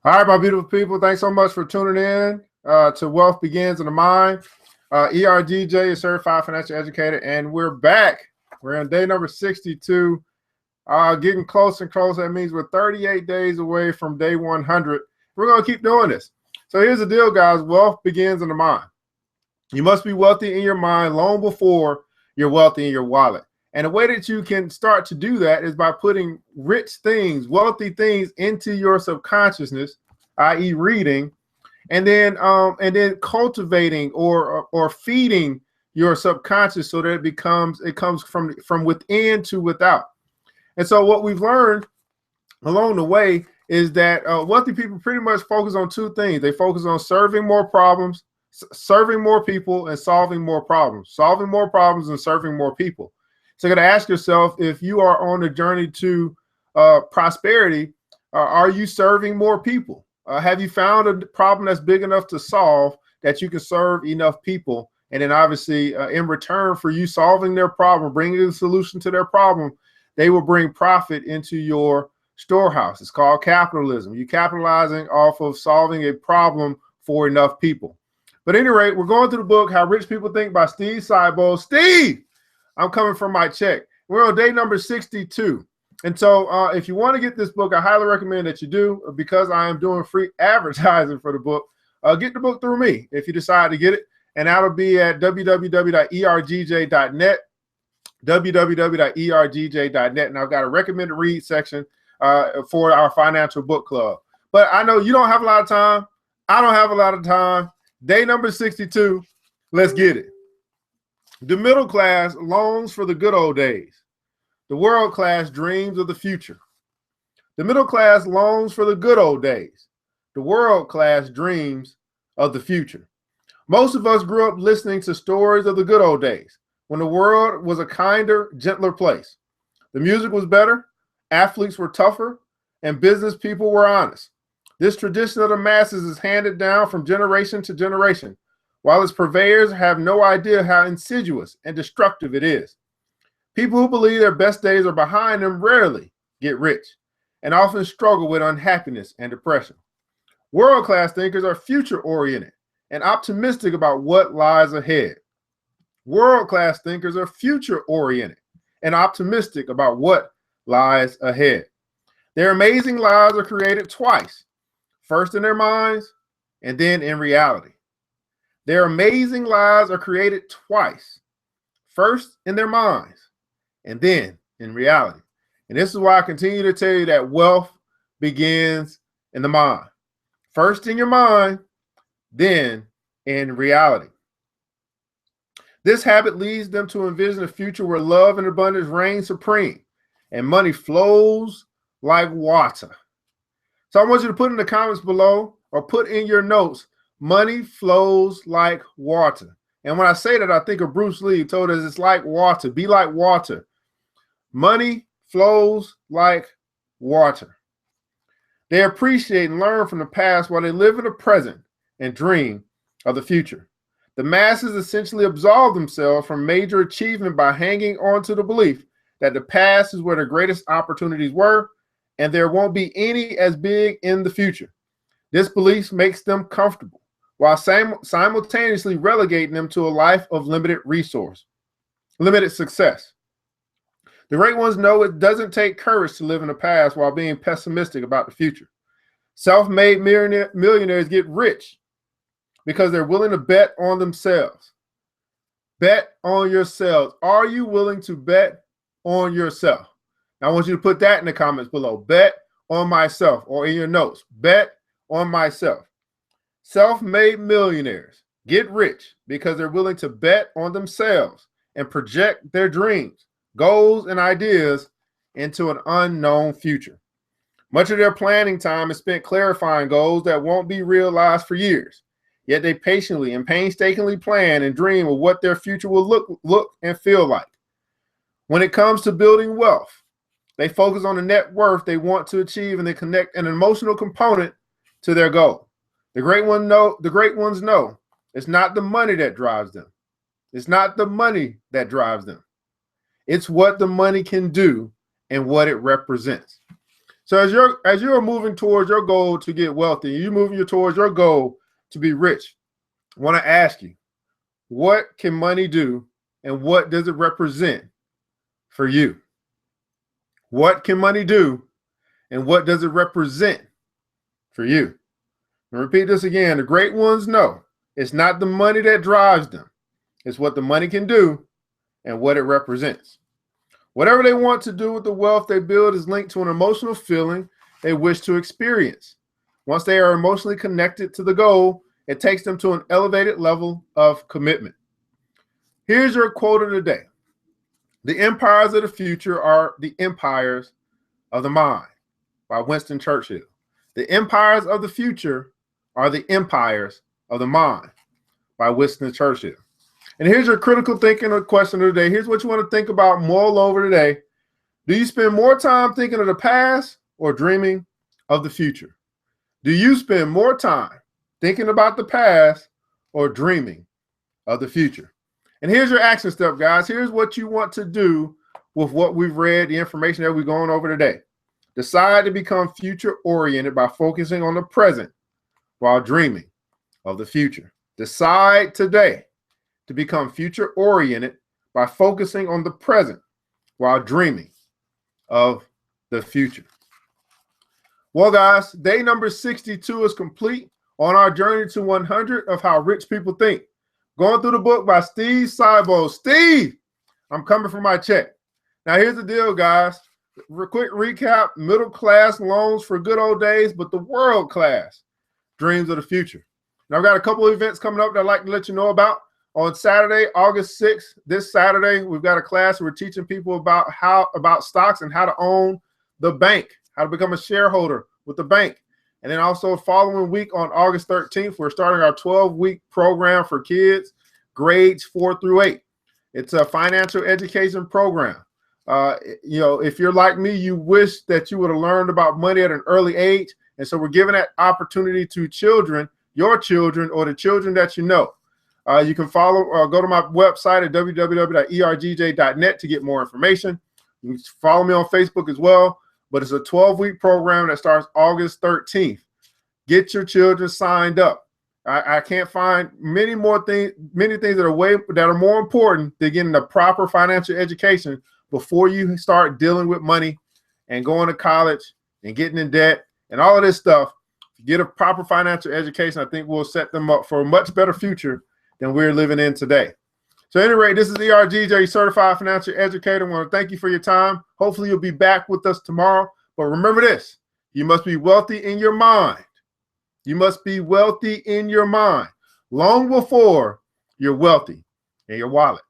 All right, my beautiful people, thanks so much for tuning in to Wealth Begins in the Mind. ERGJ is certified financial educator, and we're back. We're on day number 62, getting closer and closer. That means we're 38 days away from day 100. We're going to keep doing this. So here's the deal, guys. Wealth begins in the mind. You must be wealthy in your mind long before you're wealthy in your wallet. And the way that you can start to do that is by putting rich things, wealthy things into your subconsciousness, i.e., reading, and then cultivating or feeding your subconscious so that it comes from within to without. And so what we've learned along the way is that wealthy people pretty much focus on two things. They focus on serving more problems, serving more people, and solving more problems. Solving more problems and serving more people. So you got to ask yourself, if you are on a journey to prosperity, are you serving more people? Have you found a problem that's big enough to solve that you can serve enough people? And then obviously in return for you solving their problem, bringing a solution to their problem, they will bring profit into your storehouse. It's called capitalism. You're capitalizing off of solving a problem for enough people. But at any rate, we're going through the book, How Rich People Think by Steve Siebold. Steve! I'm coming from my check. We're on day number 62. And so if you want to get this book, I highly recommend that you do, because I am doing free advertising for the book. Get the book through me if you decide to get it. And that'll be at www.ergj.net, www.ergj.net. And I've got a recommended read section for our financial book club. But I know you don't have a lot of time. I don't have a lot of time. Day number 62. Let's get it. The middle class longs for the good old days. The world class dreams of the future. The middle class longs for the good old days. The world class dreams of the future. Most of us grew up listening to stories of the good old days, when the world was a kinder, gentler place. The music was better, athletes were tougher, and business people were honest. This tradition of the masses is handed down from generation to generation, while its purveyors have no idea how insidious and destructive it is. People who believe their best days are behind them rarely get rich, and often struggle with unhappiness and depression. World-class thinkers are future-oriented and optimistic about what lies ahead. World-class thinkers are future-oriented and optimistic about what lies ahead. Their amazing lives are created twice, first in their minds and then in reality. Their amazing lives are created twice, first in their minds and then in reality. And this is why I continue to tell you that wealth begins in the mind. First in your mind, then in reality. This habit leads them to envision a future where love and abundance reign supreme and money flows like water. So I want you to put in the comments below, or put in your notes, money flows like water. And when I say that, I think of Bruce Lee, told us it's like water. Be like water. Money flows like water. They appreciate and learn from the past while they live in the present and dream of the future. The masses essentially absolve themselves from major achievement by hanging on to the belief that the past is where the greatest opportunities were, and there won't be any as big in the future. This belief makes them comfortable, while simultaneously relegating them to a life of limited success. The great ones know it doesn't take courage to live in the past while being pessimistic about the future. Self-made millionaires get rich because they're willing to bet on themselves. Bet on yourselves. Are you willing to bet on yourself? Now, I want you to put that in the comments below. Bet on myself, or in your notes. Bet on myself. Self-made millionaires get rich because they're willing to bet on themselves and project their dreams, goals, and ideas into an unknown future. Much of their planning time is spent clarifying goals that won't be realized for years. Yet they patiently and painstakingly plan and dream of what their future will look and feel like. When it comes to building wealth, they focus on the net worth they want to achieve, and they connect an emotional component to their goal. The great ones know it's not the money that drives them. It's not the money that drives them. It's what the money can do and what it represents. So as you're moving towards your goal to get wealthy, you're moving towards your goal to be rich, I want to ask you, what can money do and what does it represent for you? What can money do and what does it represent for you? And repeat this again. The great ones know it's not the money that drives them. It's what the money can do and what it represents. Whatever they want to do with the wealth they build is linked to an emotional feeling they wish to experience. Once they are emotionally connected to the goal, it takes them to an elevated level of commitment. Here's your quote of the day. The empires of the future are the empires of the mind, by Winston Churchill. The empires of the future are the empires of the mind, by Winston Churchill. And here's your critical thinking question of the day. Here's what you want to think about, mull over today. Do you spend more time thinking of the past or dreaming of the future? Do you spend more time thinking about the past or dreaming of the future? And here's your action step, guys. Here's what you want to do with what we've read, the information that we're going over today. Decide to become future-oriented by focusing on the present while dreaming of the future. Decide today to become future-oriented by focusing on the present while dreaming of the future. Well, guys, day number 62 is complete on our journey to 100 of How Rich People Think. Going through the book by Steve Siebold. Steve, I'm coming for my check. Now, here's the deal, guys. Quick recap: middle class loans for good old days, but the world class dreams of the future. Now, I've got a couple of events coming up that I'd like to let you know about. On Saturday, August 6th, this Saturday, we've got a class where we're teaching people about stocks and how to own the bank, how to become a shareholder with the bank. And then also following week on August 13th, we're starting our 12-week program for kids, grades 4 through 8. It's a financial education program. If you're like me, you wish that you would have learned about money at an early age. And so we're giving that opportunity to children, your children, or the children that you know. You can go to my website at www.ergj.net to get more information. You can follow me on Facebook as well. But it's a 12-week program that starts August 13th. Get your children signed up. I can't find many things that are more important than getting the proper financial education before you start dealing with money and going to college and getting in debt and all of this stuff. If you get a proper financial education, I think we'll set them up for a much better future than we're living in today. So at any rate, this is ERGJ, Certified Financial Educator. I want to thank you for your time. Hopefully you'll be back with us tomorrow. But remember this, you must be wealthy in your mind. You must be wealthy in your mind long before you're wealthy in your wallet.